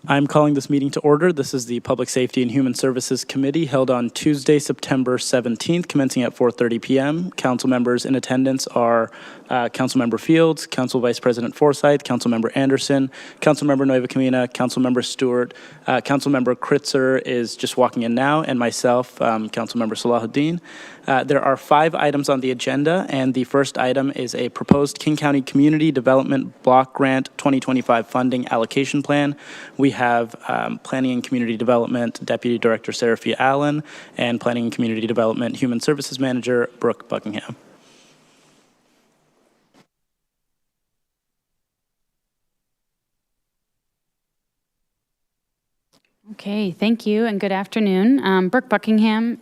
I'm calling this meeting to order. This is the Public Safety and Human Services Committee held on Tuesday, September 17th, commencing at 4:30 p.m. Council members in attendance are Councilmember Fields, Council Vice President Forsyth, Councilmember Anderson, Councilmember Nueva Camina, Councilmember Stewart, Councilmember Kritzer is just walking in now, and myself, Councilmember Salahuddin. There are 5 items on the agenda, and the first item is a proposed King County Community Development Block Grant 2025 funding allocation plan. We have Planning and Community Development Deputy Director Seraphia Allen and Planning and Community Development Human Services Manager Brooke Buckingham. Okay, thank you and good afternoon. Brooke Buckingham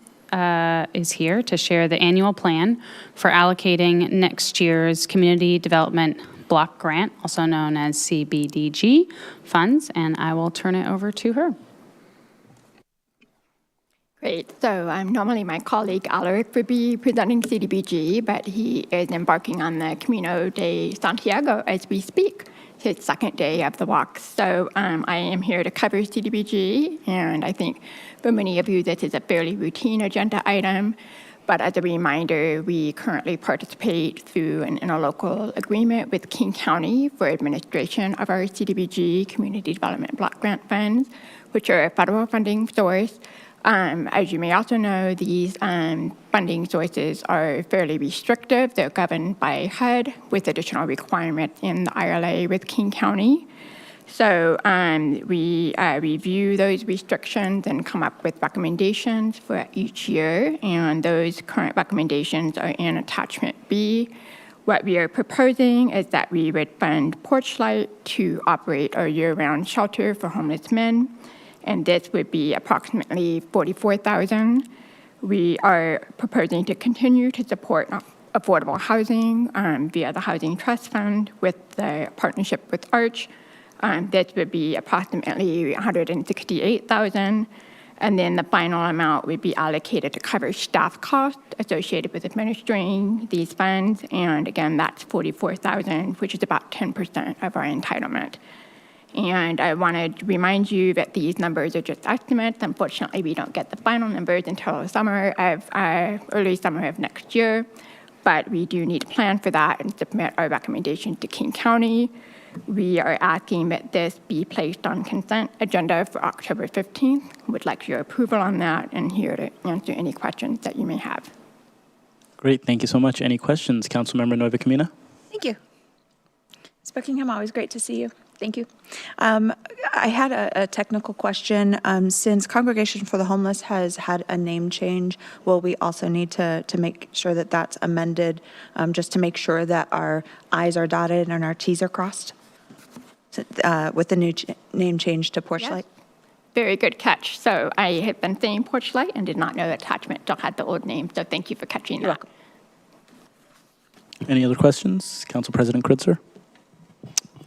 is here to share the annual plan for allocating next year's Community Development Block Grant, also known as CBDG funds, and I will turn it over to her. Great. So normally my colleague Alaric would be presenting CDBG, but he is embarking on the Camino de Santiago as we speak, his second day of the walk. So I am here to cover CDBG, and I think for many of you this is a fairly routine agenda item. But as a reminder, we currently participate through an interlocal agreement with King County for administration of our CDBG, Community Development Block Grant funds, which are a federal funding source. As you may also know, these funding sources are fairly restrictive. They're governed by HUD with additional requirements in the ILA with King County. So we review those restrictions and come up with recommendations for each year, and those current recommendations are in Attachment B. What we are proposing is that we would fund Porchlight to operate a year-round shelter for homeless men, and this would be approximately $44,000. We are proposing to continue to support affordable housing via the Housing Trust Fund with the partnership with Arch. This would be approximately $168,000, and then the final amount would be allocated to cover staff costs associated with administering these funds, and again, that's $44,000, which is about 10% of our entitlement. And I want to remind you that these numbers are just estimates. Unfortunately, we don't get the final numbers until early summer of next year, but we do need to plan for that and submit our recommendations to King County. We are asking that this be placed on consent agenda for October 15th. Would like your approval on that, and here to answer any questions that you may have. Great, thank you so much. Any questions? Councilmember Nueva Camina? Thank you. Ms. Buckingham, always great to see you. Thank you. I had a technical question. Since Congregation for the Homeless has had a name change, will we also need to make sure that that's amended, just to make sure that our I's are dotted and our T's are crossed with the new name change to Porchlight? Yes. Very good catch. So I had been saying Porchlight and did not know that Attachment still had the old name, so thank you for catching that. Welcome. Any other questions? Council President Kritzer?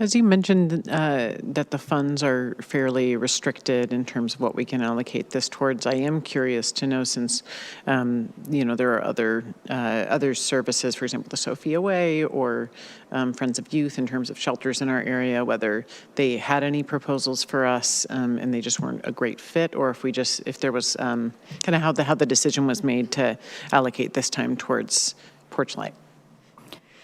As you mentioned that the funds are fairly restricted in terms of what we can allocate this towards, I am curious to know, since there are other services, for example, the Sophia Way or Friends of Youth in terms of shelters in our area, whether they had any proposals for us and they just weren't a great fit, or if there was kind of how the decision was made to allocate this time towards Porchlight.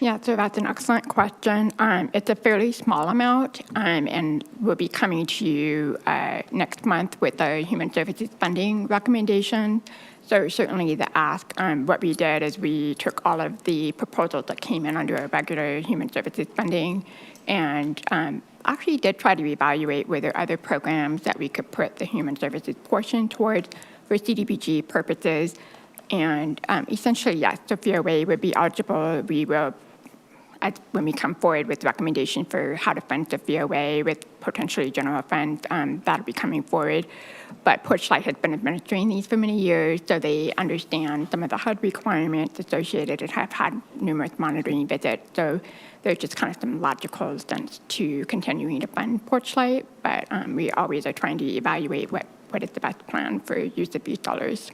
Yeah, so that's an excellent question. It's a fairly small amount, and we'll be coming to you next month with the Human Services funding recommendation. So certainly the ask, what we did is we took all of the proposals that came in under our regular Human Services funding and actually did try to evaluate whether there are other programs that we could put the Human Services portion towards for CDBG purposes. And essentially, yes, Sophia Way would be eligible. We will, when we come forward with recommendation for how to fund Sophia Way with potentially general funds, that'll be coming forward. But Porchlight has been administering these for many years, so they understand some of the HUD requirements associated and have had numerous monitoring visits. So there's just kind of some logical sense to continuing to fund Porchlight, but we always are trying to evaluate what is the best plan for use of these dollars.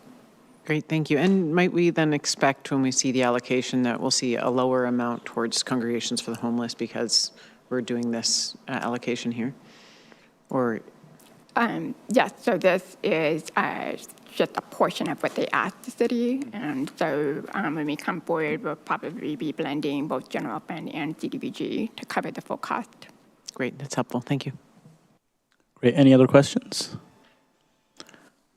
Great, thank you. And might we then expect, when we see the allocation, that we'll see a lower amount towards Congregations for the Homeless because we're doing this allocation here? Or Yes, so this is just a portion of what they asked the city. And so when we come forward, we'll probably be blending both general fund and CDBG to cover the full cost. Great, that's helpful. Thank you. Great. Any other questions?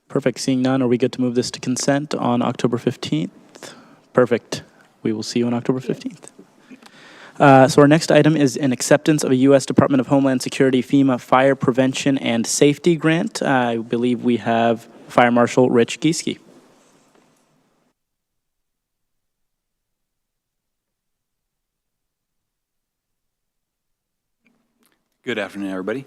Perfect. Seeing none, are we good to move this to consent on October 15th? Perfect. We will see you on October 15th. So our next item is an acceptance of a U.S. Department of Homeland Security FEMA Fire Prevention and Safety Grant. I believe we have Fire Marshal Rich Gieske. Good afternoon, everybody.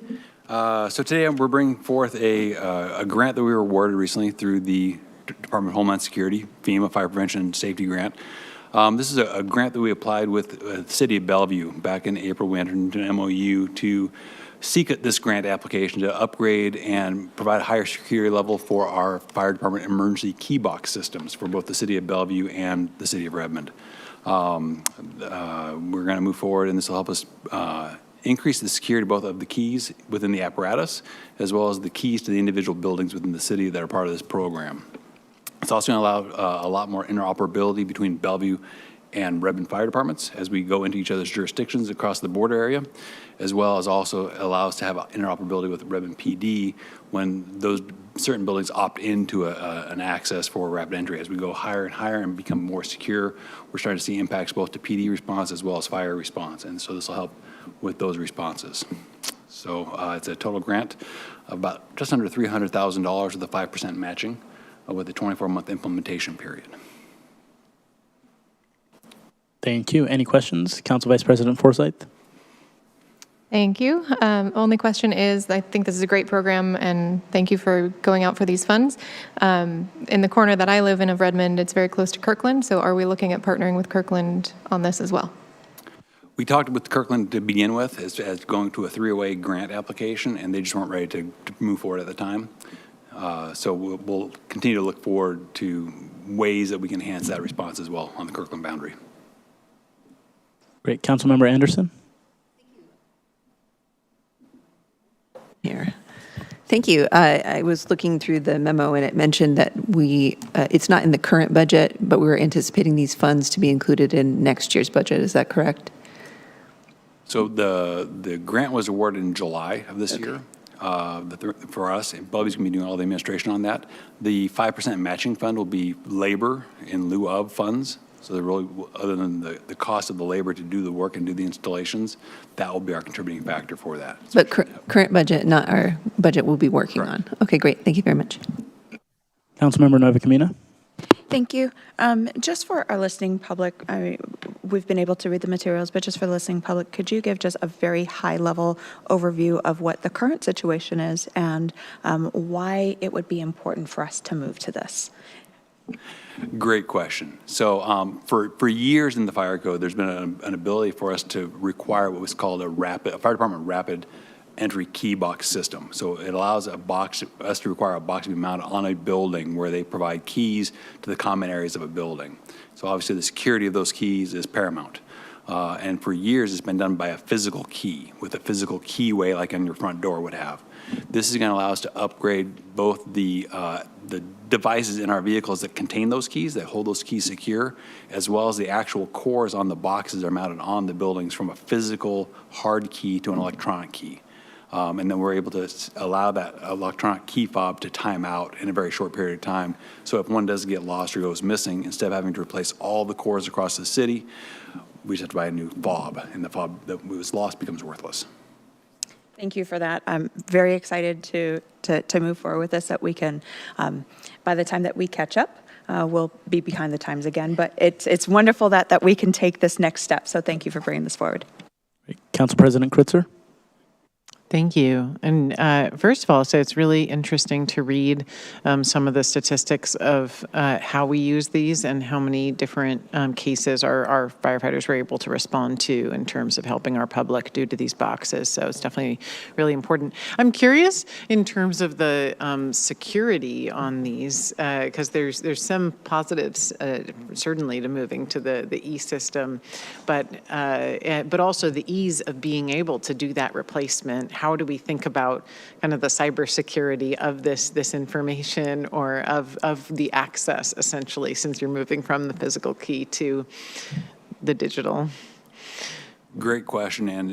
So today we're bringing forth a grant that we were awarded recently through the Department of Homeland Security, FEMA Fire Prevention and Safety Grant. This is a grant that we applied with the City of Bellevue back in April. We entered into an MOU to seek this grant application to upgrade and provide a higher security level for our fire department emergency key box systems for both the City of Bellevue and the City of Redmond. We're going to move forward, and this will help us increase the security both of the keys within the apparatus as well as the keys to the individual buildings within the city that are part of this program. It's also going to allow a lot more interoperability between Bellevue and Redmond fire departments as we go into each other's jurisdictions across the border area, as well as also allow us to have interoperability with Redmond PD when those certain buildings opt into an access for rapid entry. As we go higher and higher and become more secure, we're starting to see impacts both to PD response as well as fire response, and so this will help with those responses. So it's a total grant of about just under $300,000 with a 5% matching with a 24-month implementation period. Thank you. Any questions? Council Vice President Forsyth. Thank you. Only question is, I think this is a great program, and thank you for going out for these funds. In the corner that I live in of Redmond, it's very close to Kirkland, so are we looking at partnering with Kirkland on this as well? We talked with Kirkland to begin with as going to a 3-way grant application, and they just weren't ready to move forward at the time. So we'll continue to look forward to ways that we can enhance that response as well on the Kirkland boundary. Great. Councilmember Anderson. Here. Thank you. I was looking through the memo, and it mentioned that it's not in the current budget, but we were anticipating these funds to be included in next year's budget. Is that correct? So the grant was awarded in July of this year. For us, Bellevue's going to be doing all the administration on that. The 5% matching fund will be labor in lieu of funds. So they're really, other than the cost of the labor to do the work and do the installations, that will be our contributing factor for that. But current budget, not our budget, we'll be working on. Okay, great. Thank you very much. Councilmember Novacamina. Thank you. Just for our listening public, we've been able to read the materials, but just for the listening public, could you give just a very high-level overview of what the current situation is and why it would be important for us to move to this? Great question. So for years in the fire code, there's been an ability for us to require what was called a fire department rapid entry key box system. So it allows us to require a box to be mounted on a building where they provide keys to the common areas of a building. So obviously the security of those keys is paramount. And for years it's been done by a physical key with a physical keyway like on your front door would have. This is going to allow us to upgrade both the devices in our vehicles that contain those keys, that hold those keys secure, as well as the actual cores on the boxes that are mounted on the buildings from a physical hard key to an electronic key. And then we're able to allow that electronic key fob to time out in a very short period of time. So if one does get lost or goes missing, instead of having to replace all the cores across the city, we just have to buy a new fob, and the fob that was lost becomes worthless. Thank you for that. I'm very excited to move forward with this, that we can, by the time that we catch up, we'll be behind the times again. But it's wonderful that we can take this next step. So thank you for bringing this forward. Council President Kritzer. Thank you. And first of all, so it's really interesting to read some of the statistics of how we use these and how many different cases our firefighters were able to respond to in terms of helping our public due to these boxes. So it's definitely really important. I'm curious in terms of the security on these, because there's some positives certainly to moving to the e-system, but also the ease of being able to do that replacement. how do we think about kind of the cybersecurity of this information or of the access, essentially, since you're moving from the physical key to the digital? Great question, and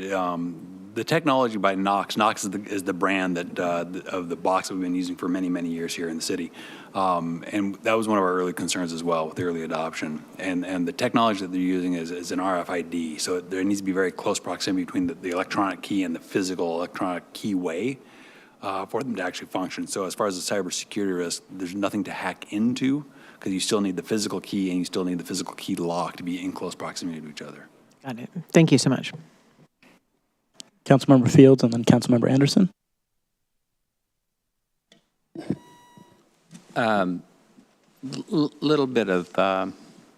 the technology by Knox is the brand that of the box that we've been using for many, many years here in the city. And that was one of our early concerns as well with the early adoption. And the technology that they're using is an RFID, so there needs to be very close proximity between the electronic key and the physical electronic keyway for them to actually function. So as far as the cybersecurity risk, there's nothing to hack into because you still need the physical key and you still need the physical key lock to be in close proximity to each other. Got it. Thank you so much. Councilmember Fields and then Councilmember Anderson. Little bit of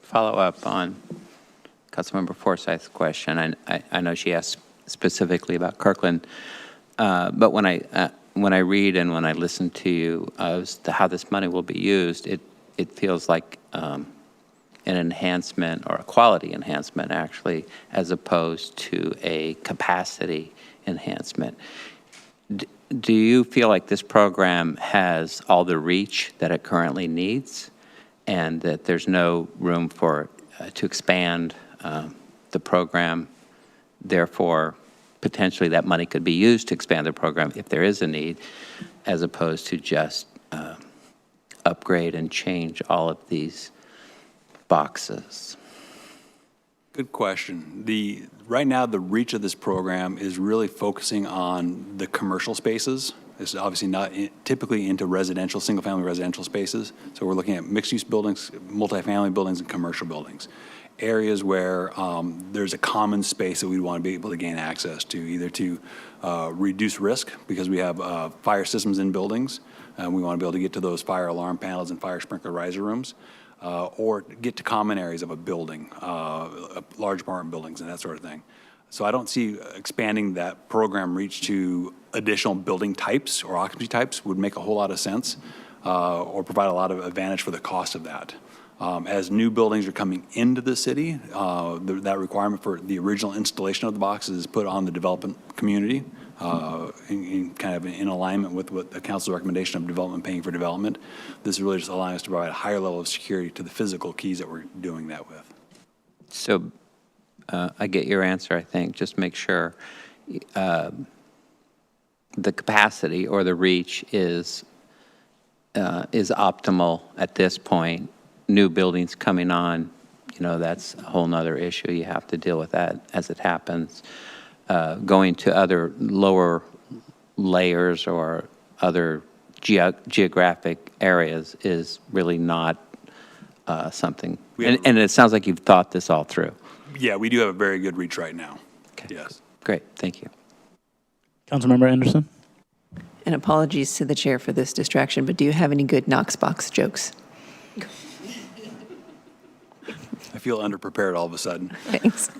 follow-up on Councilmember Forsyth's question. I know she asked specifically about Kirkland, but when I read and when I listen to you as to how this money will be used, it feels like an enhancement or a quality enhancement, actually, as opposed to a capacity enhancement. Do you feel like this program has all the reach that it currently needs and that there's no room for to expand the program? Therefore, potentially that money could be used to expand the program if there is a need, as opposed to just upgrade and change all of these boxes? Good question. Right now, the reach of this program is really focusing on the commercial spaces. This is obviously not typically into residential, single-family residential spaces. So we're looking at mixed-use buildings, multifamily buildings, and commercial buildings. Areas where there's a common space that we want to be able to gain access to, either to reduce risk because we have fire systems in buildings, and we want to be able to get to those fire alarm panels and fire sprinkler riser rooms. Or get to common areas of a building, large apartment buildings and that sort of thing. So I don't see expanding that program reach to additional building types or occupancy types would make a whole lot of sense or provide a lot of advantage for the cost of that. As new buildings are coming into the city, that requirement for the original installation of the boxes is put on the development community in alignment with what the council's recommendation of development paying for development. This is really just allowing us to provide a higher level of security to the physical keys that we're doing that with. So I get your answer, I think. Just make sure the capacity or the reach is optimal at this point. New buildings coming on, that's a whole nother issue. You have to deal with that as it happens. Going to other lower layers or other geographic areas is really not something. And it sounds like you've thought this all through. Yeah, we do have a very good reach right now. Okay. Yes. Great, thank you. Councilmember Anderson. And apologies to the chair for this distraction, but do you have any good Knox box jokes? I feel underprepared all of a sudden. Thanks.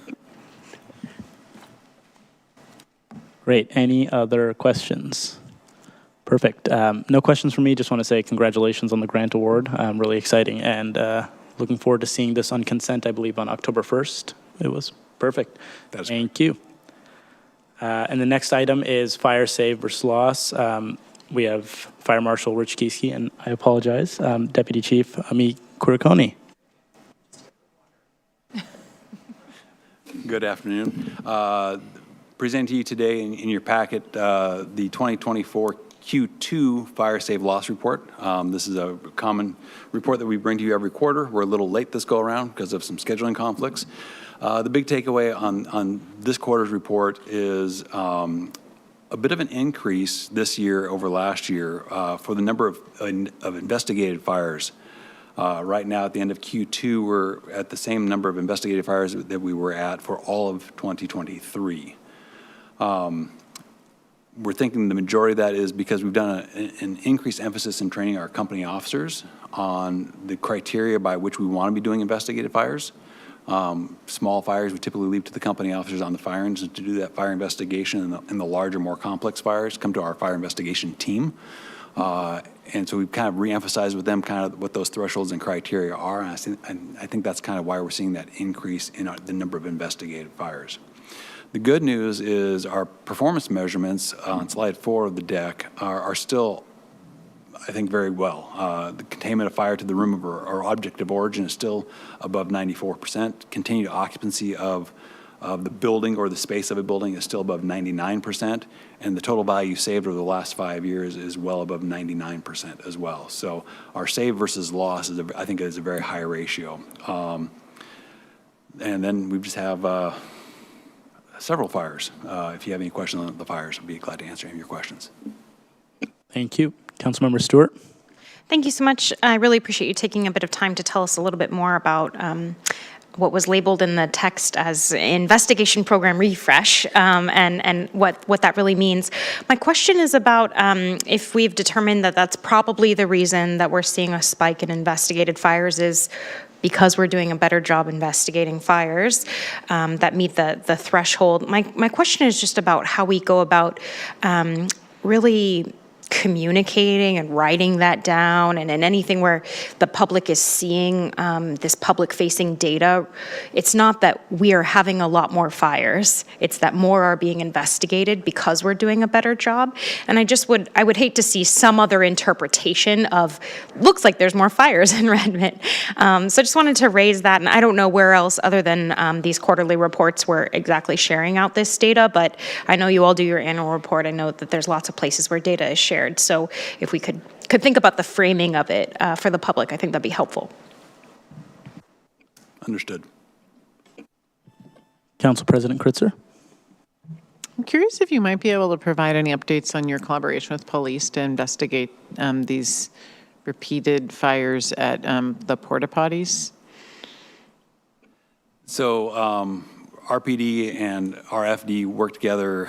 Great. Any other questions? Perfect. No questions from me. Just want to say congratulations on the grant award. Really exciting and looking forward to seeing this on consent, I believe, on October 1st. It was perfect. Thank you. And the next item is fire save versus loss. We have Fire Marshal Rich Kieske, and I apologize, Deputy Chief Ami Kurikoni. Good afternoon. Presenting to you today in your packet the 2024 Q2 Fire Save Loss Report. This is a common report that we bring to you every quarter. We're a little late this go around because of some scheduling conflicts. The big takeaway on this quarter's report is a bit of an increase this year over last year for the number of investigated fires. Right now, at the end of Q2, we're at the same number of investigated fires that we were at for all of 2023. We're thinking the majority of that is because we've done an increased emphasis in training our company officers on the criteria by which we want to be doing investigated fires. Small fires we typically leave to the company officers on the fire engine to do that fire investigation, and the larger, more complex fires come to our fire investigation team. And so we've kind of re-emphasized with them kind of what those thresholds and criteria are, and I think that's kind of why we're seeing that increase in the number of investigated fires. The good news is our performance measurements on slide 4 of the deck are still, I think, very well. The containment of fire to the room or object of origin is still above 94%. Continued occupancy of the building or the space of a building is still above 99%. And the total value saved over the last 5 years is well above 99% as well. So our save versus loss, I think, is a very high ratio. And then we just have several fires. If you have any questions on the fires, I'd be glad to answer any of your questions. Thank you. Councilmember Stewart. Thank you so much. I really appreciate you taking a bit of time to tell us a little bit more about what was labeled in the text as investigation program refresh, and what that really means. My question is about if we've determined that that's probably the reason that we're seeing a spike in investigated fires is because we're doing a better job investigating fires that meet the threshold. My question is just about how we go about really communicating and writing that down, and in anything where the public is seeing this public-facing data. It's not that we are having a lot more fires, it's that more are being investigated because we're doing a better job. And I would hate to see some other interpretation of, looks like there's more fires in Redmond. So I just wanted to raise that, and I don't know where else other than these quarterly reports we're exactly sharing out this data, but I know you all do your annual report. I know that there's lots of places where data is shared. So if we could think about the framing of it for the public, I think that'd be helpful. Understood. Council President Kritzer. I'm curious if you might be able to provide any updates on your collaboration with police to investigate these repeated fires at the porta potties. So RPD and RFD worked together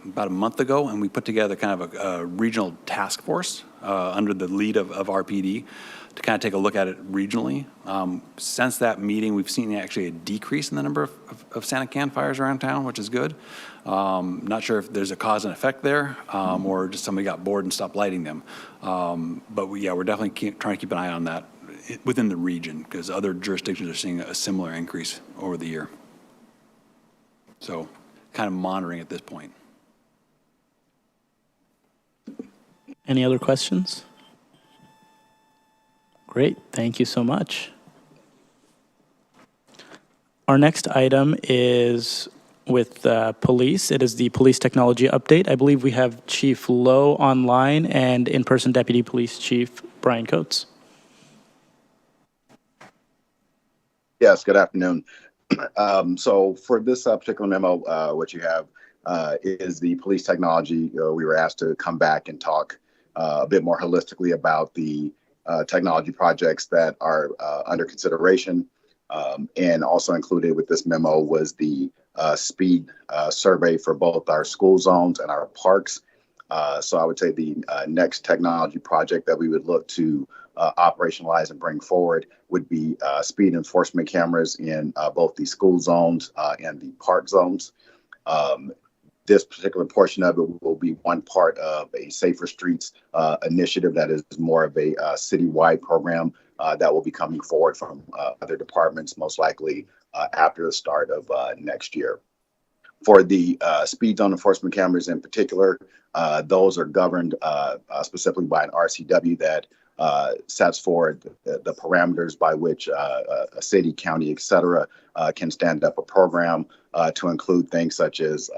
about a month ago, and we put together kind of a regional task force under the lead of RPD to kind of take a look at it regionally. Since that meeting, we've seen actually a decrease in the number of Santa Can fires around town, which is good. Not sure if there's a cause and effect there, or just somebody got bored and stopped lighting them. But we're definitely trying to keep an eye on that within the region, because other jurisdictions are seeing a similar increase over the year. So kind of monitoring at this point. Any other questions? Great, thank you so much. Our next item is with police. It is the police technology update. I believe we have Chief Lowe online and in-person Deputy Police Chief Brian Coates. Yes, good afternoon. So for this particular memo, what you have is the police technology. We were asked to come back and talk a bit more holistically about the technology projects that are under consideration. And also included with this memo was the speed survey for both our school zones and our parks. So I would say the next technology project that we would look to operationalize and bring forward would be speed enforcement cameras in both the school zones and the park zones. This particular portion of it will be one part of a Safer Streets initiative that is more of a citywide program that will be coming forward from other departments, most likely after the start of next year. For the speed zone enforcement cameras in particular, those are governed specifically by an RCW that sets forward the parameters by which a city, county, et cetera, can stand up a program to include things such as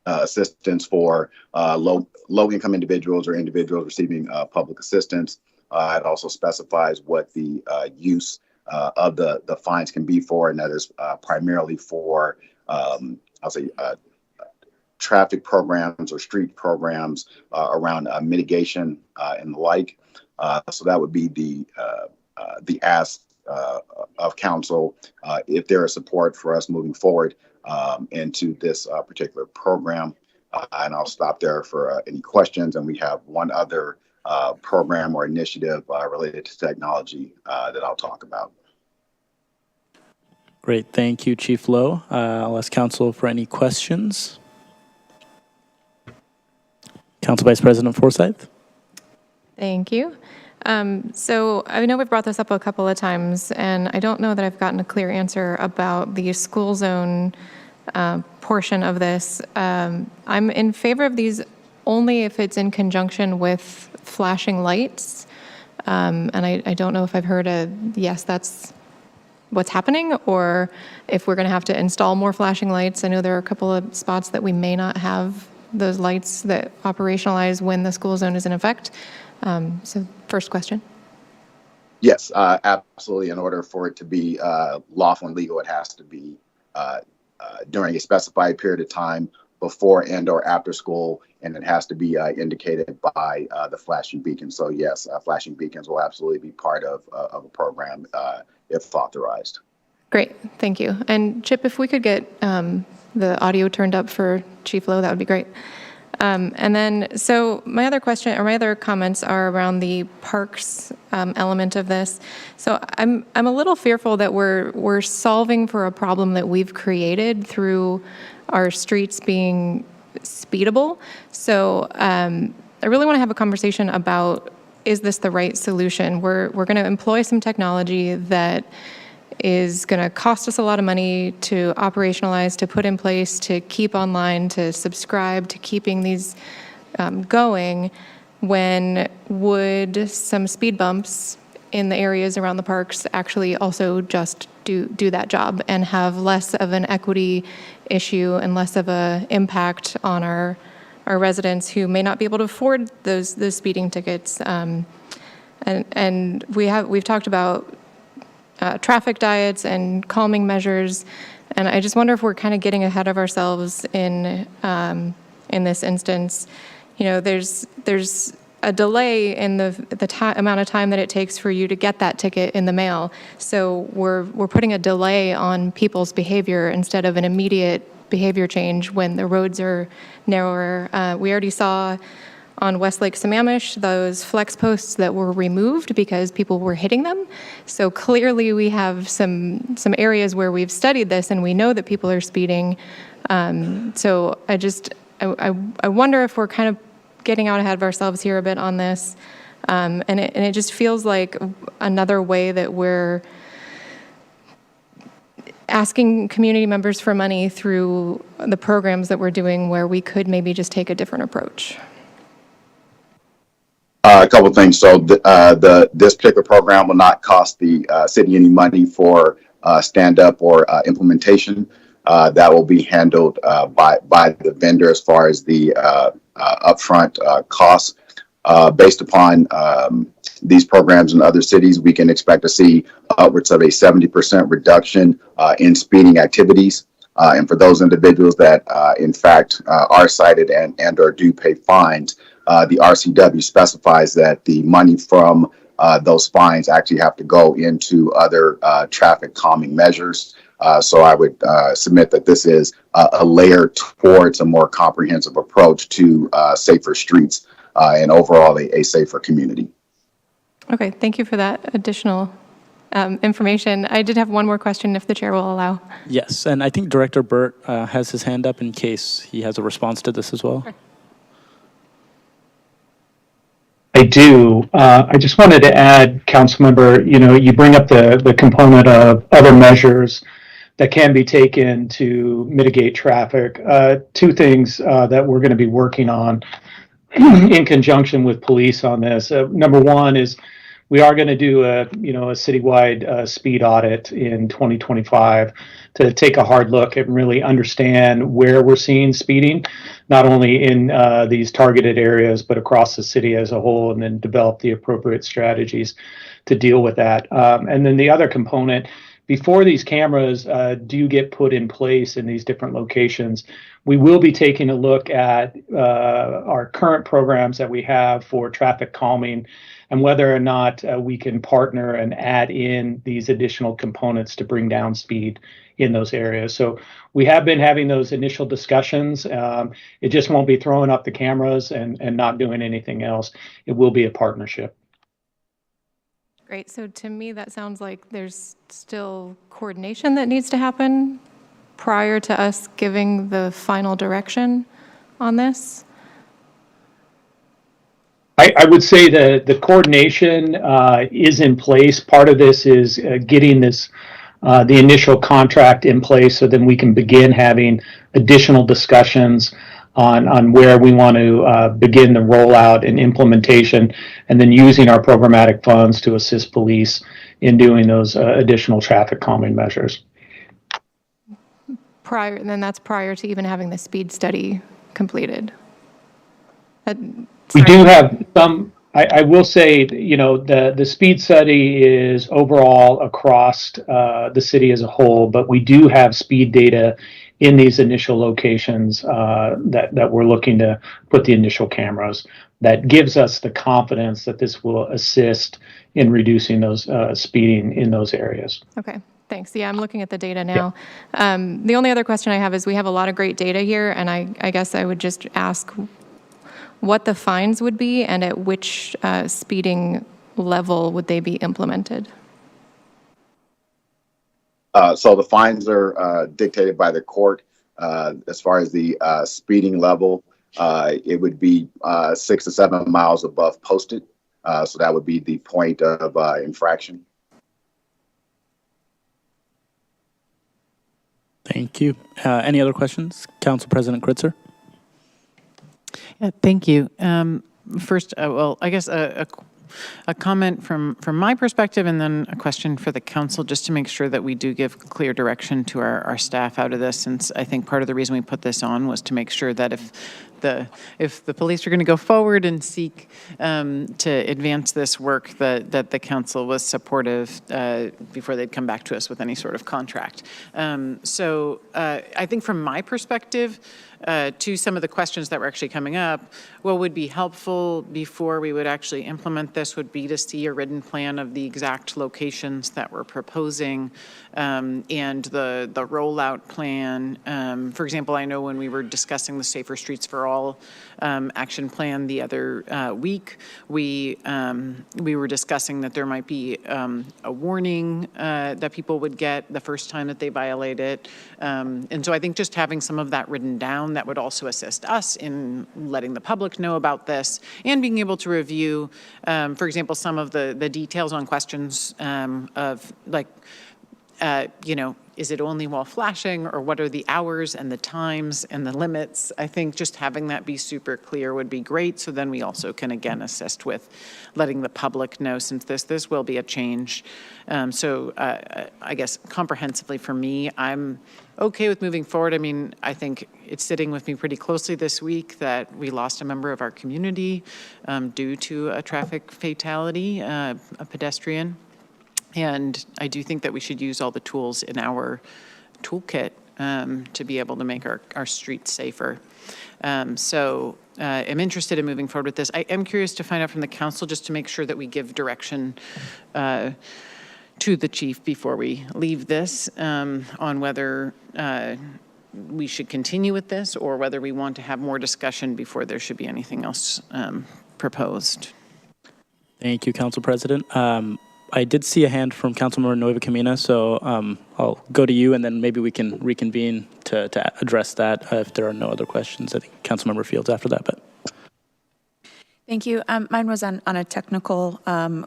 assistance for low-income individuals or individuals receiving public assistance. It also specifies what the use of the fines can be for, and that is primarily for, I'll say, traffic programs or street programs around mitigation and the like. So that would be the ask of council if there is support for us moving forward into this particular program. And I'll stop there for any questions. And we have one other program or initiative related to technology that I'll talk about. Great, thank you, Chief Lowe. I'll ask council for any questions. Council Vice President Forsyth. Thank you. So I know we've brought this up a couple of times, and I don't know that I've gotten a clear answer about the school zone portion of this. I'm in favor of these only if it's in conjunction with flashing lights. And I don't know if I've heard a yes, that's what's happening, or if we're going to have to install more flashing lights. I know there are a couple of spots that we may not have those lights that operationalize when the school zone is in effect. So first question. Yes, absolutely. In order for it to be lawful and legal, it has to be during a specified period of time before and or after school, and it has to be indicated by the flashing beacon. So yes, flashing beacons will absolutely be part of a program if authorized. Great, thank you. And Chip, if we could get the audio turned up for Chief Lowe, that would be great. And then, so my other comments are around the parks element of this. So I'm a little fearful that we're solving for a problem that we've created through our streets being speedable. So I really want to have a conversation about, is this the right solution? We're going to employ some technology that is going to cost us a lot of money to operationalize, to put in place, to keep online, to subscribe, to keeping these going, when would some speed bumps in the areas around the parks actually also just do that job and have less of an equity issue and less of an impact on our residents who may not be able to afford those speeding tickets. And we've talked about traffic diets and calming measures, and I just wonder if we're kind of getting ahead of ourselves in this instance. You know, there's a delay in the amount of time that it takes for you to get that ticket in the mail. So we're putting a delay on people's behavior instead of an immediate behavior change when the roads are narrower. We already saw on Westlake Sammamish those flex posts that were removed because people were hitting them. So clearly we have some areas where we've studied this and we know that people are speeding. So I wonder if we're kind of getting out ahead of ourselves here a bit on this. And it just feels like another way that we're asking community members for money through the programs that we're doing, where we could maybe just take a different approach. A couple of things. So this particular program will not cost the city any money for stand-up or implementation. That will be handled by the vendor as far as the upfront costs. Based upon these programs in other cities, we can expect to see upwards of a 70% reduction in speeding activities. And for those individuals that, in fact, are cited and or do pay fines, the RCW specifies that the money from those fines actually have to go into other traffic calming measures. So I would submit that this is a layer towards a more comprehensive approach to safer streets and overall a safer community. Okay, thank you for that additional information. I did have one more question, if the chair will allow. Yes, and I think Director Burt has his hand up in case he has a response to this as well. Sure. I do. I just wanted to add, Councilmember, you bring up the component of other measures that can be taken to mitigate traffic. Two things that we're going to be working on in conjunction with police on this. Number one is we are going to do a citywide speed audit in 2025 to take a hard look and really understand where we're seeing speeding, not only in these targeted areas, but across the city as a whole, and then develop the appropriate strategies to deal with that. And then the other component, before these cameras do get put in place in these different locations, we will be taking a look at our current programs that we have for traffic calming and whether or not we can partner and add in these additional components to bring down speed in those areas. So we have been having those initial discussions. It just won't be throwing up the cameras and not doing anything else. It will be a partnership. Great. So to me, that sounds like there's still coordination that needs to happen prior to us giving the final direction on this. I would say the coordination is in place. Part of this is getting this the initial contract in place so then we can begin having additional discussions on where we want to begin the rollout and implementation, and then using our programmatic funds to assist police in doing those additional traffic calming measures. And then that's prior to even having the speed study completed. We do have some, I will say, you know, the speed study is overall across the city as a whole, but we do have speed data in these initial locations that we're looking to put the initial cameras. That gives us the confidence that this will assist in reducing those speeding in those areas. Okay. Thanks. Yeah, I'm looking at the data now. The only other question I have is we have a lot of great data here, and I guess I would just ask what the fines would be and at which speeding level would they be implemented? So the fines are dictated by the court. As far as the speeding level, it would be 6 to 7 miles above posted. So that would be the point of infraction. Thank you. Any other questions? Council President Kritzer? Yeah, thank you. First, well, I guess a comment from my perspective, and then a question for the council, just to make sure that we do give clear direction to our staff out of this, since I think part of the reason we put this on was to make sure that if the police are going to go forward and seek to advance this work, that the council was supportive before they'd come back to us with any sort of contract. So I think from my perspective, to some of the questions that were actually coming up, what would be helpful before we would actually implement this would be to see a written plan of the exact locations that we're proposing and the rollout plan. For example, I know when we were discussing the Safer Streets for All action plan the other week, we were discussing that there might be a warning that people would get the first time that they violate it. And so I think just having some of that written down, that would also assist us in letting the public know about this and being able to review, for example, some of the details on questions of like, you know, is it only while flashing, or what are the hours and the times and the limits? I think just having that be super clear would be great. So then we also can, again, assist with letting the public know, since this will be a change. So I guess comprehensively for me, I'm okay with moving forward. I mean, I think it's sitting with me pretty closely this week that we lost a member of our community due to a traffic fatality, a pedestrian. And I do think that we should use all the tools in our toolkit to be able to make our streets safer. So I'm interested in moving forward with this. I am curious to find out from the council, just to make sure that we give direction to the chief before we leave this on whether we should continue with this or whether we want to have more discussion before there should be anything else proposed. Thank you, Council President. I did see a hand from Councilmember Nueva Camina, so I'll go to you, and then maybe we can reconvene to address that if there are no other questions. I think Councilmember Fields after that, but. Thank you. Mine was on a technical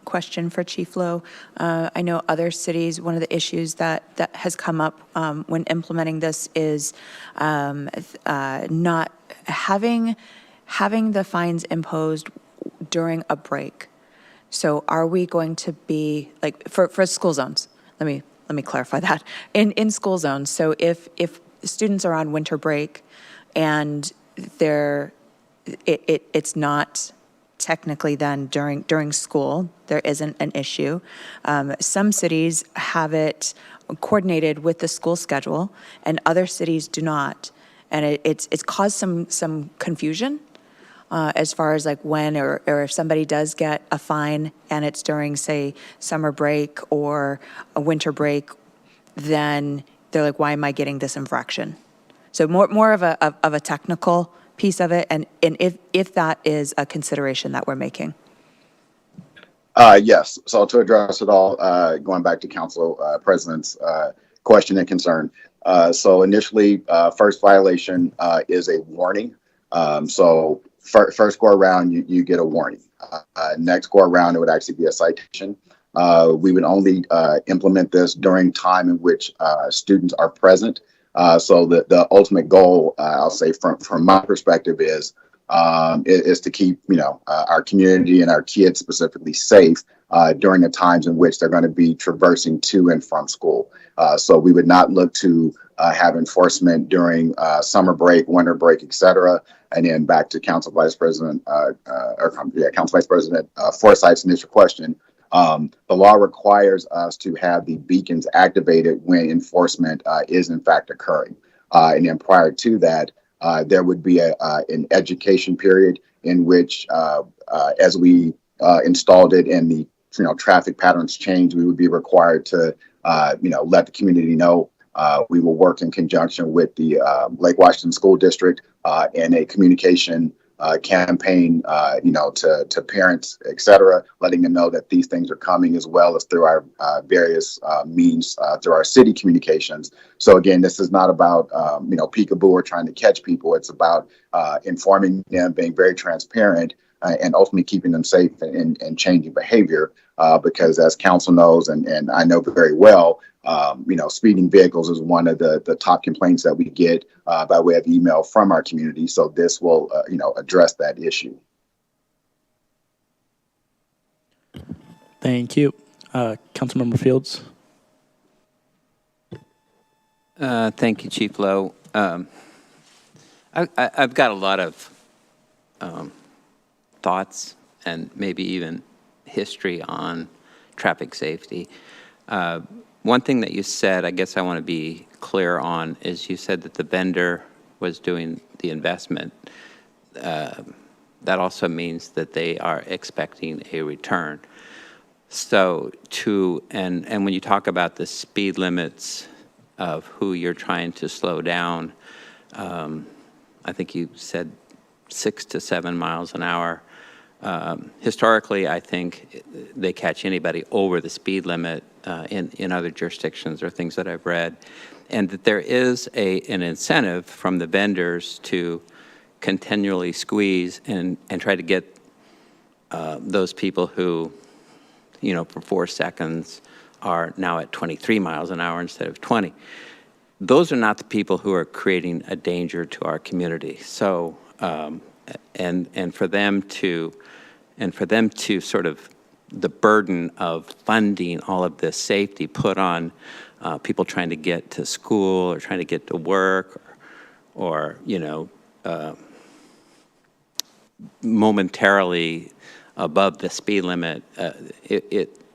question for Chief Lowe. I know other cities, one of the issues that has come up when implementing this is not having the fines imposed during a break. So are we going to be, like, for school zones, let me clarify that, in school zones. So if students are on winter break and it's not technically then during school, there isn't an issue. Some cities have it coordinated with the school schedule and other cities do not. And it's caused some confusion as far as like when or if somebody does get a fine and it's during, say, summer break or a winter break, then they're like, why am I getting this infraction? So more of a technical piece of it, and if that is a consideration that we're making. Yes. So to address it all, going back to Council President's question and concern. So initially, first violation is a warning. So first go around, you get a warning. Next go around, it would actually be a citation. We would only implement this during time in which students are present. So the ultimate goal, I'll say from my perspective, is to keep our community and our kids specifically safe during the times in which they're going to be traversing to and from school. So we would not look to have enforcement during summer break, winter break, et cetera. And then back to Council Vice President Forsythe's initial question. The law requires us to have the beacons activated when enforcement is in fact occurring. And then prior to that, there would be an education period in which, as we installed it and the traffic patterns change, we would be required to let the community know. We will work in conjunction with the Lake Washington School District and a communication campaign, to parents, et cetera, letting them know that these things are coming, as well as through our various means through our city communications. So again, this is not about, peekaboo or trying to catch people. It's about informing them, being very transparent, and ultimately keeping them safe and changing behavior. Because as council knows, and I know very well, speeding vehicles is one of the top complaints that we get by way of email from our community. So this will, address that issue. Thank you. Councilmember Fields. Thank you, Chief Lowe. I've got a lot of thoughts and maybe even history on traffic safety. One thing that you said, I guess I want to be clear on, is you said that the vendor was doing the investment. That also means that they are expecting a return. So and when you talk about the speed limits of who you're trying to slow down, I think you said 6 to 7 miles an hour. Historically, I think they catch anybody over the speed limit in other jurisdictions or things that I've read, and that there is an incentive from the vendors to continually squeeze and try to get those people who, for 4 seconds are now at 23 miles an hour instead of 20. Those are not the people who are creating a danger to our community. So, and for them to sort of the burden of funding all of this safety put on people trying to get to school or trying to get to work or momentarily above the speed limit,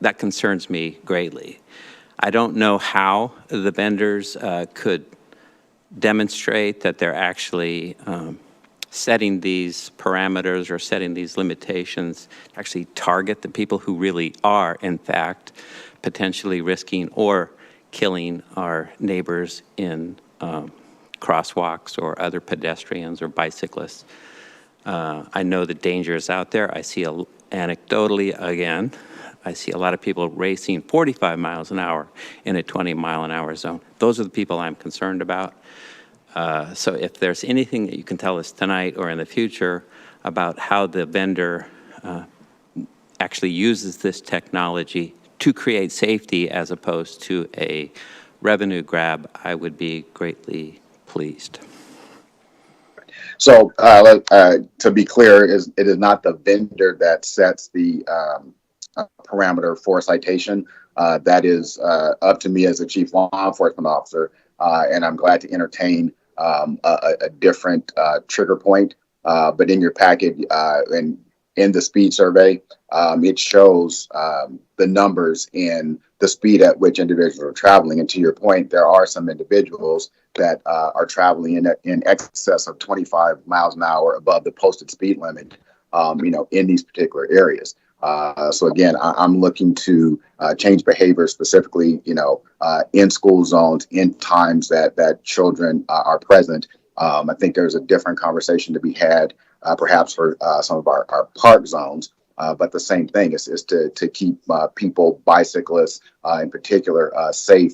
that concerns me greatly. I don't know how the vendors could demonstrate that they're actually setting these parameters or setting these limitations, actually target the people who really are, in fact, potentially risking or killing our neighbors in crosswalks or other pedestrians or bicyclists. I know the danger is out there. I see anecdotally, again, I see a lot of people racing 45 miles an hour in a 20-mile-an-hour zone. Those are the people I'm concerned about. So if there's anything that you can tell us tonight or in the future about how the vendor actually uses this technology to create safety as opposed to a revenue grab, I would be greatly pleased. So to be clear, it is not the vendor that sets the parameter for citation. That is up to me as a chief law enforcement officer, and I'm glad to entertain a different trigger point. But in your packet and in the speed survey, it shows the numbers in the speed at which individuals are traveling. And to your point, there are some individuals that are traveling in excess of 25 miles an hour above the posted speed limit, in these particular areas. So again, I'm looking to change behavior specifically, in school zones, in times that children are present. I think there's a different conversation to be had, perhaps for some of our park zones. But the same thing is to keep people, bicyclists in particular, safe,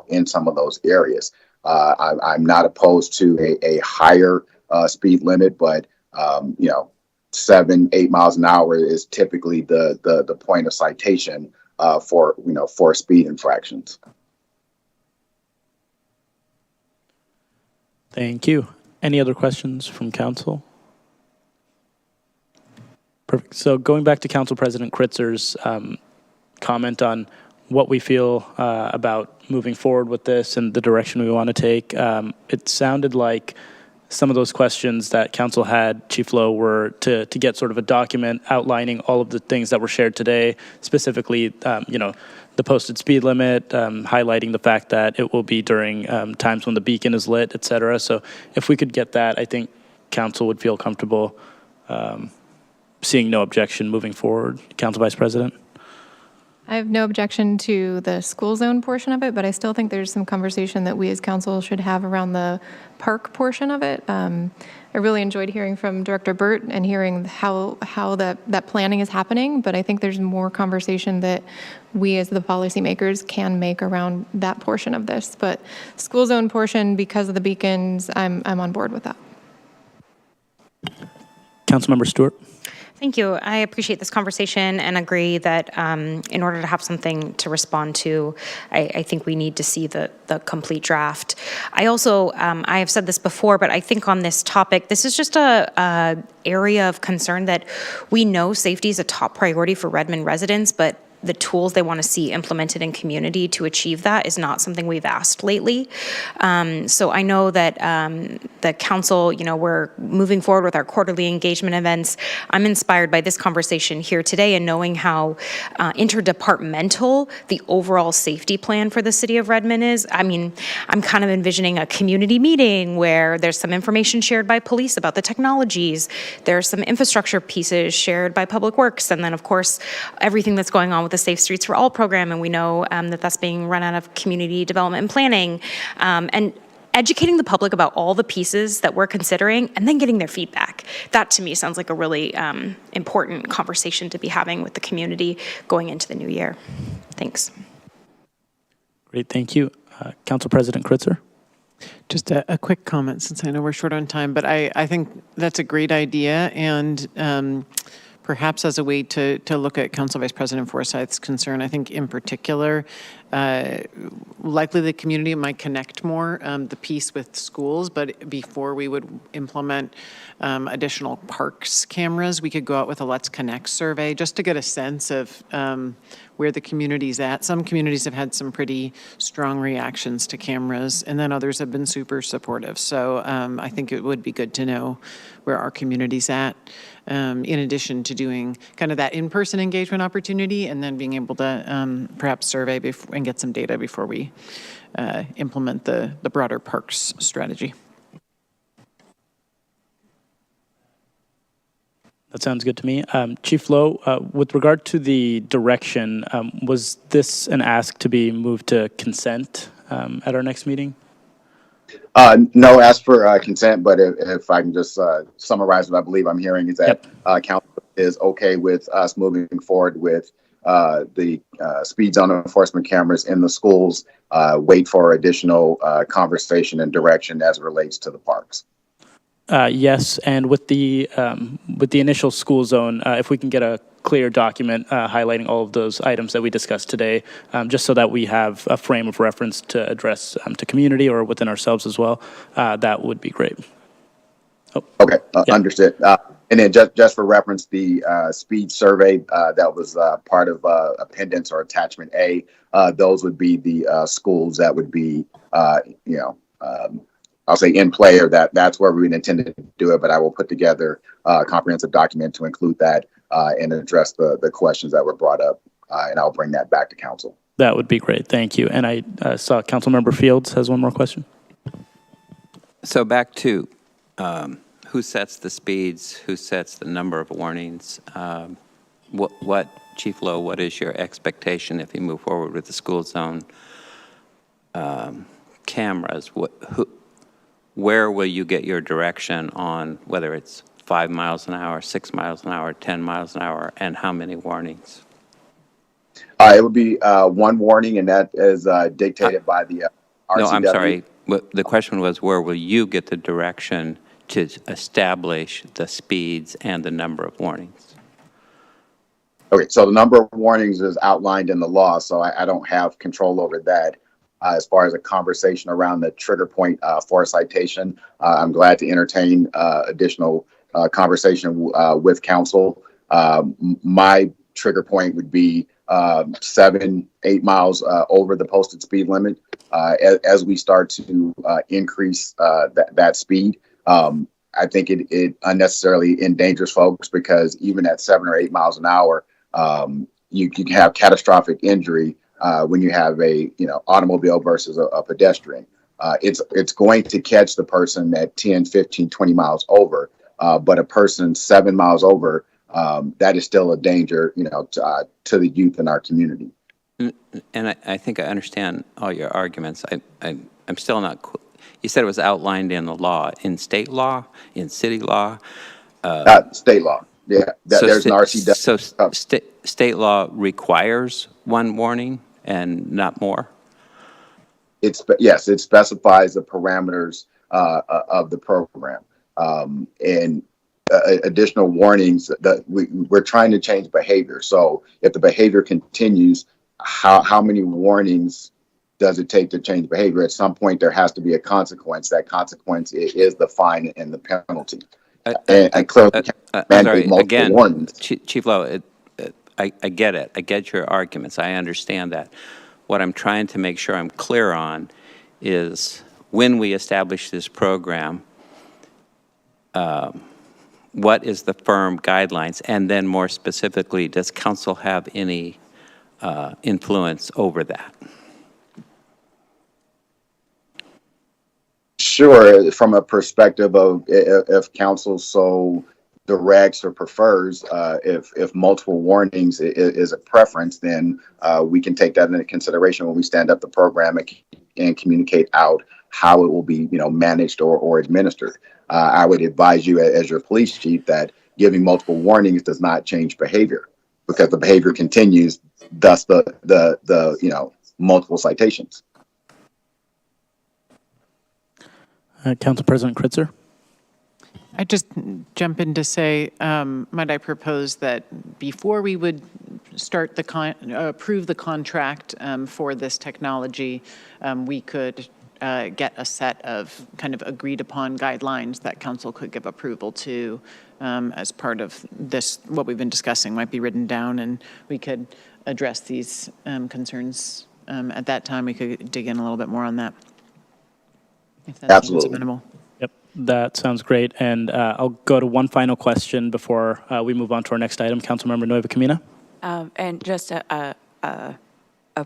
in some of those areas. I'm not opposed to a higher speed limit, but 7-8 miles an hour is typically the point of citation for speed infractions. Thank you. Any other questions from council? Perfect. So going back to Council President Kritzer's comment on what we feel about moving forward with this and the direction we want to take, it sounded like some of those questions that council had, Chief Lowe, were to get sort of a document outlining all of the things that were shared today, specifically, the posted speed limit, highlighting the fact that it will be during times when the beacon is lit, et cetera. So if we could get that, I think council would feel comfortable seeing no objection moving forward. Council Vice President? I have no objection to the school zone portion of it, but I still think there's some conversation that we as council should have around the park portion of it. I really enjoyed hearing from Director Burt and hearing how that planning is happening, but I think there's more conversation that we as the policymakers can make around that portion of this. But school zone portion, because of the beacons, I'm on board with that. Councilmember Stewart? Thank you. I appreciate this conversation and agree that in order to have something to respond to, I think we need to see the complete draft. I also, I have said this before, but I think on this topic, this is just a area of concern that we know safety is a top priority for Redmond residents, but the tools they want to see implemented in community to achieve that is not something we've asked lately. So I know that the council, we're moving forward with our quarterly engagement events. I'm inspired by this conversation here today and knowing how interdepartmental the overall safety plan for the city of Redmond is. I mean, I'm kind of envisioning a community meeting where there's some information shared by police about the technologies. There's some infrastructure pieces shared by Public Works. And then, of course, everything that's going on with the Safe Streets for All program, and we know that that's being run out of community development and planning, and educating the public about all the pieces that we're considering and then getting their feedback. That to me sounds like a really important conversation to be having with the community going into the new year. Thanks. Great, thank you. Council President Kritzer? Just a quick comment, since I know we're short on time, but I think that's a great idea, and perhaps as a way to look at Council Vice President Forsyth's concern, I think in particular, likely the community might connect more the piece with schools, but before we would implement additional parks cameras, we could go out with a Let's Connect survey just to get a sense of where the community's at. Some communities have had some pretty strong reactions to cameras, and then others have been super supportive. So I think it would be good to know where our community's at, in addition to doing kind of that in-person engagement opportunity, and then being able to perhaps survey and get some data before we implement the broader parks strategy. That sounds good to me. Chief Lowe, with regard to the direction, was this an ask to be moved to consent at our next meeting? No, ask for consent, but if I can just summarize what I believe I'm hearing is that council is okay with us moving forward with the speed zone enforcement cameras in the schools, wait for additional conversation and direction as it relates to the parks. Yes, and with the initial school zone, if we can get a clear document highlighting all of those items that we discussed today, just so that we have a frame of reference to address to community or within ourselves as well, that would be great. Oh. Okay, understood. And then just for reference, the speed survey that was part of appendix or attachment A, those would be the schools that would be, I'll say in play, or that's where we intended to do it, but I will put together a comprehensive document to include that and address the questions that were brought up, and I'll bring that back to council. That would be great, thank you. And I saw Councilmember Fields has one more question. So back to who sets the speeds, who sets the number of warnings? What Chief Lowe, what is your expectation if you move forward with the school zone cameras? Where will you get your direction on whether it's 5 miles an hour, 6 miles an hour, 10 miles an hour, and how many warnings? It would be one warning, and that is dictated by the RCW. No, I'm sorry. The question was, where will you get the direction to establish the speeds and the number of warnings? Okay, so the number of warnings is outlined in the law, so I don't have control over that. As far as a conversation around the trigger point for a citation, I'm glad to entertain additional conversation with council. My trigger point would be 7-8 miles over the posted speed limit. As we start to increase that speed, I think it unnecessarily endangers folks, because even at 7 or 8 miles an hour, you can have catastrophic injury when you have a automobile versus a pedestrian. It's going to catch the person at 10, 15, 20 miles over, but a person 7 miles over, that is still a danger, to the youth in our community. And I think I understand all your arguments. I'm still not. You said it was outlined in the law, in state law, in city law. State law. Yeah, there's an RCW. So state law requires one warning and not more? Yes, it specifies the parameters of the program. And additional warnings that we're trying to change behavior. So if the behavior continues, how many warnings does it take to change behavior? At some point, there has to be a consequence. That consequence is the fine and the penalty. And clearly, mandate multiple warnings. Chief Lowe, I get it. I get your arguments. I understand that. What I'm trying to make sure I'm clear on is when we establish this program, what is the firm guidelines? And then more specifically, does council have any influence over that? Sure, from a perspective of if council so directs or prefers, if multiple warnings is a preference, then we can take that into consideration when we stand up the program and communicate out how it will be, managed or administered. I would advise you as your police chief that giving multiple warnings does not change behavior, because the behavior continues, thus the multiple citations. Council President Kritzer. I just jump in to say, might I propose that before we would start approve the contract for this technology, we could get a set of kind of agreed upon guidelines that council could give approval to as part of this, what we've been discussing might be written down, and we could address these concerns. At that time, we could dig in a little bit more on that. If that Absolutely. seems amenable. Yep, that sounds great. And I'll go to one final question before we move on to our next item. Councilmember Nueva Camina. And just a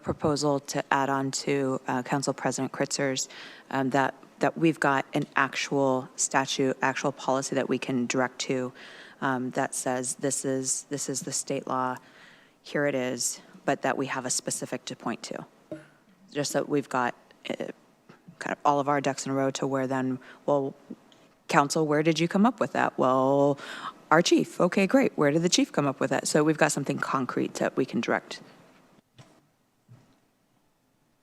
proposal to add on to Council President Kritzer's, that we've got an actual statute, actual policy that we can direct to that says this is the state law, here it is, but that we have a specific to point to. Just that we've got kind of all of our ducks in a row to where then, well, council, where did you come up with that? Well, our chief. Okay, great. Where did the chief come up with that? So we've got something concrete that we can direct.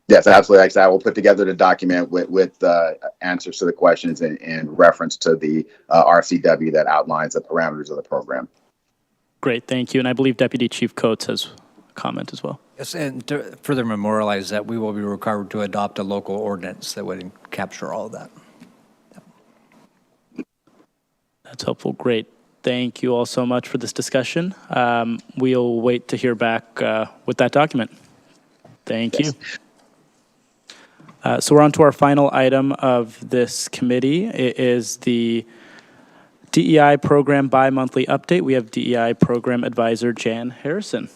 Yes, absolutely. Like I said, I will put together the document with answers to the questions and reference to the RCW that outlines the parameters of the program. Great, thank you. And I believe Deputy Chief Coates has a comment as well. Yes, and to further memorialize that, we will be required to adopt a local ordinance that would capture all of that. That's helpful. Great. Thank you all so much for this discussion. We'll wait to hear back with that document. Thank you. So we're on to our final item of this committee. It is the DEI Program Bi-Monthly Update. We have DEI Program Advisor Jan Harrison.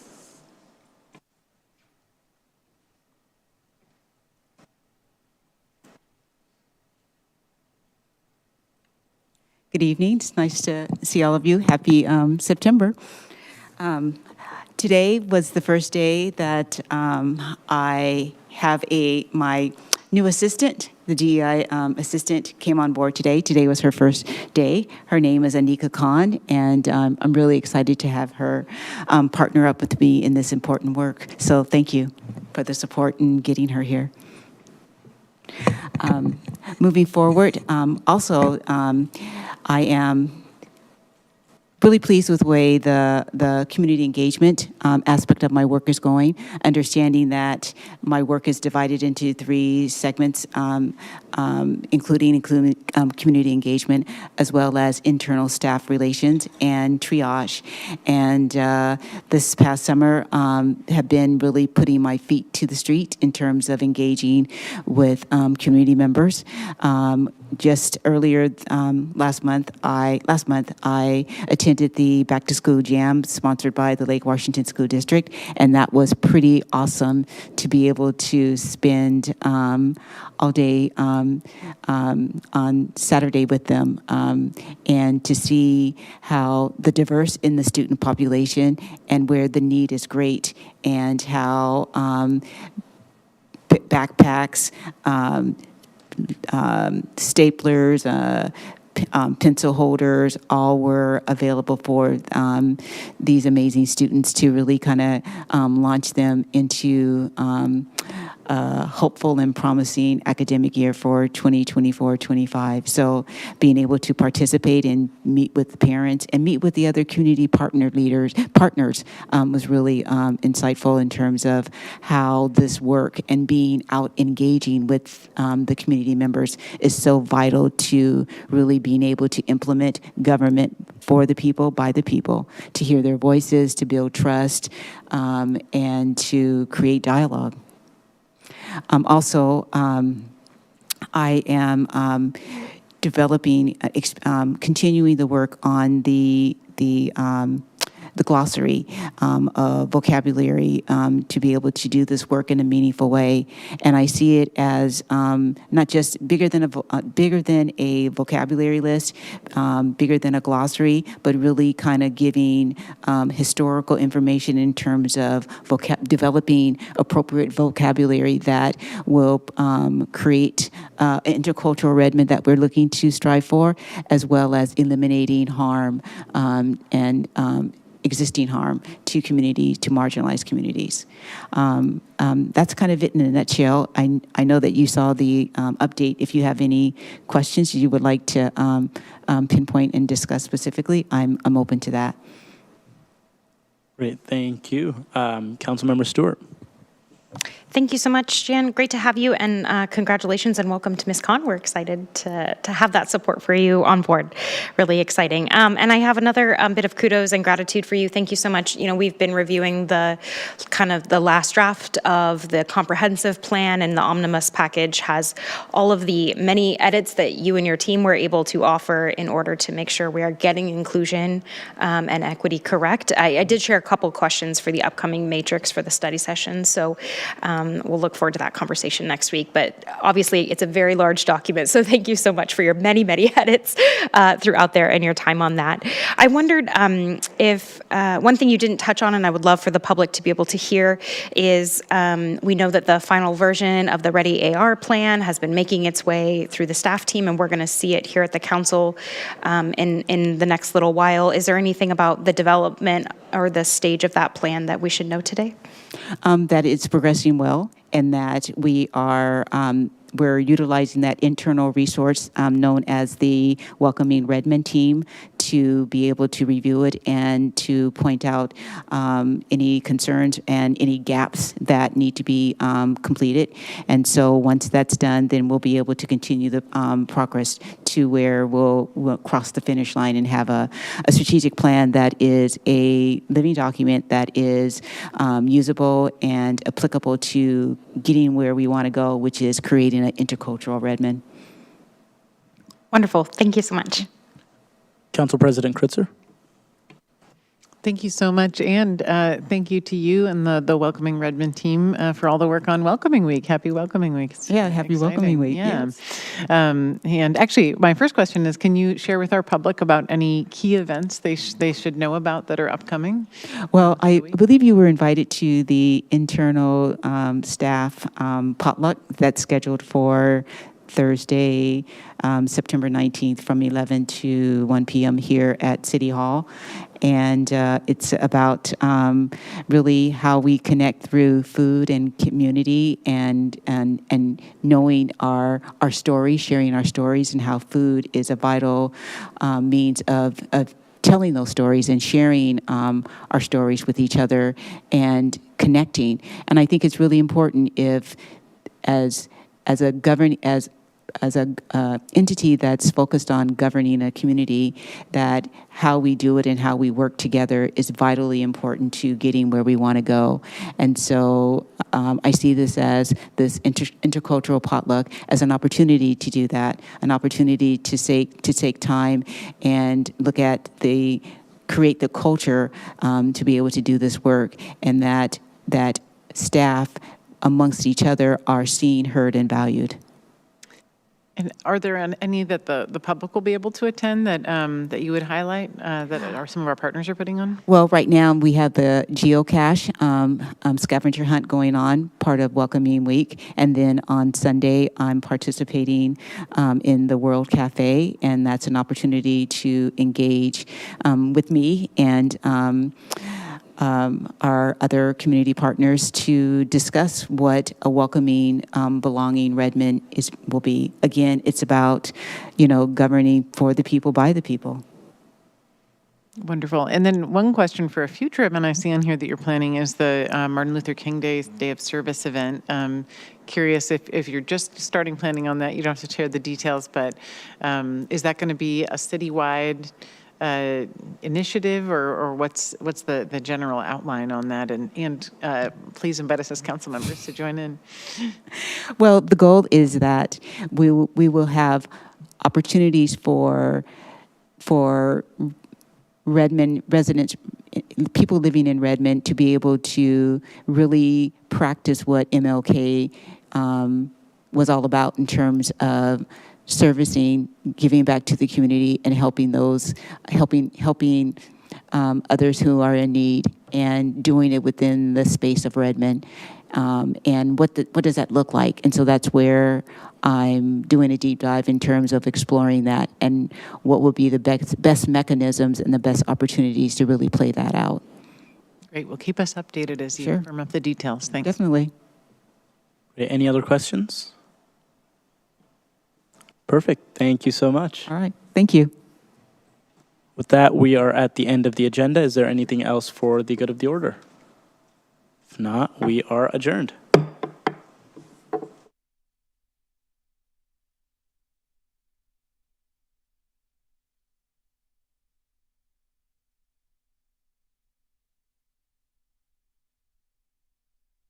Good evening. It's nice to see all of you. Happy September. Today was the first day that I have my new assistant. The DEI assistant came on board today. Today was her first day. Her name is Anika Khan, and I'm really excited to have her partner up with me in this important work. So thank you for the support in getting her here. Moving forward, also, I am really pleased with the way the community engagement aspect of my work is going, understanding that my work is divided into 3 segments, including community engagement, as well as internal staff relations and triage. And this past summer have been really putting my feet to the street in terms of engaging with community members. Just earlier last month, I attended the Back to School Jam sponsored by the Lake Washington School District, and that was pretty awesome to be able to spend all day on Saturday with them, and to see how the diverse in the student population and where the need is great, and how backpacks, staplers, pencil holders, all were available for these amazing students to really kind of launch them into a hopeful and promising academic year for 2024-25. So being able to participate and meet with parents and meet with the other community partners was really insightful in terms of how this work and being out engaging with the community members is so vital to really being able to implement government for the people, by the people, to hear their voices, to build trust, and to create dialogue. Also, I am developing, continuing the work on the glossary of vocabulary to be able to do this work in a meaningful way. And I see it as not just bigger than a vocabulary list, bigger than a glossary, but really kind of giving historical information in terms of developing appropriate vocabulary that will create intercultural Redmond that we're looking to strive for, as well as eliminating harm and existing harm to communities, to marginalized communities. That's kind of it in a nutshell. I know that you saw the update. If you have any questions you would like to pinpoint and discuss specifically, I'm open to that. Great, thank you. Councilmember Stewart. Thank you so much, Jan. Great to have you, and congratulations and welcome to Ms. Khan. We're excited to have that support for you on board. Really exciting. And I have another bit of kudos and gratitude for you. Thank you so much. You know, we've been reviewing the last draft of the comprehensive plan, and the omnibus package has all of the many edits that you and your team were able to offer in order to make sure we are getting inclusion and equity correct. I did share a couple questions for the upcoming matrix for the study session, so we'll look forward to that conversation next week. But obviously, it's a very large document, so thank you so much for your many, many edits throughout there and your time on that. I wondered if one thing you didn't touch on, and I would love for the public to be able to hear, is we know that the final version of the Ready AR plan has been making its way through the staff team, and we're going to see it here at the council in the next little while. Is there anything about the development or the stage of that plan that we should know today? That it's progressing well, and that we're utilizing that internal resource known as the Welcoming Redmond team to be able to review it and to point out any concerns and any gaps that need to be completed. And so once that's done, then we'll be able to continue the progress to where we'll cross the finish line and have a strategic plan that is a living document that is usable and applicable to getting where we want to go, which is creating an intercultural Redmond. Wonderful. Thank you so much. Council President Kritzer. Thank you so much, and thank you to you and the Welcoming Redmond team for all the work on Welcoming Week. Happy Welcoming Week. It's happy exciting. Welcoming Week. Yeah. Yes. And actually, my first question is, can you share with our public about any key events they should know about that are upcoming? Well, I believe you were invited to the internal staff potluck that's scheduled for Thursday, September 19th from 11 to 1 p.m. here at City Hall. And it's about really how we connect through food and community and knowing our stories, sharing our stories, and how food is a vital means of telling those stories and sharing our stories with each other and connecting. And I think it's really important if, as a entity that's focused on governing a community, that how we do it and how we work together is vitally important to getting where we want to go. And so I see this as this intercultural potluck as an opportunity to do that, an opportunity to take time and look at create the culture to be able to do this work, and that staff amongst each other are seen, heard, and valued. And are there any that the public will be able to attend that you would highlight that some of our partners are putting on? Well, right now we have the geocache scavenger hunt going on, part of Welcoming Week. And then on Sunday, I'm participating in the World Cafe, and that's an opportunity to engage with me and our other community partners to discuss what a welcoming, belonging Redmond will be. Again, it's about, governing for the people, by the people. Wonderful. And then one question for a future event I see on here that you're planning is the Martin Luther King Day of Service event. Curious if you're just starting planning on that, you don't have to share the details, but is that going to be a citywide initiative, or what's the general outline on that? And please invite us as council members to join in. Well, the goal is that we will have opportunities for Redmond residents, people living in Redmond, to be able to really practice what MLK was all about in terms of servicing, giving back to the community, and helping others who are in need, and doing it within the space of Redmond. And what does that look like? And so that's where I'm doing a deep dive in terms of exploring that, and what will be the best mechanisms and the best opportunities to really play that out. Great. Well, keep us updated as you firm up the details. Thanks. Definitely. Any other questions? Perfect. Thank you so much. All right. Thank you. With that, we are at the end of the agenda. Is there anything else for the good of the order? If not, we are adjourned.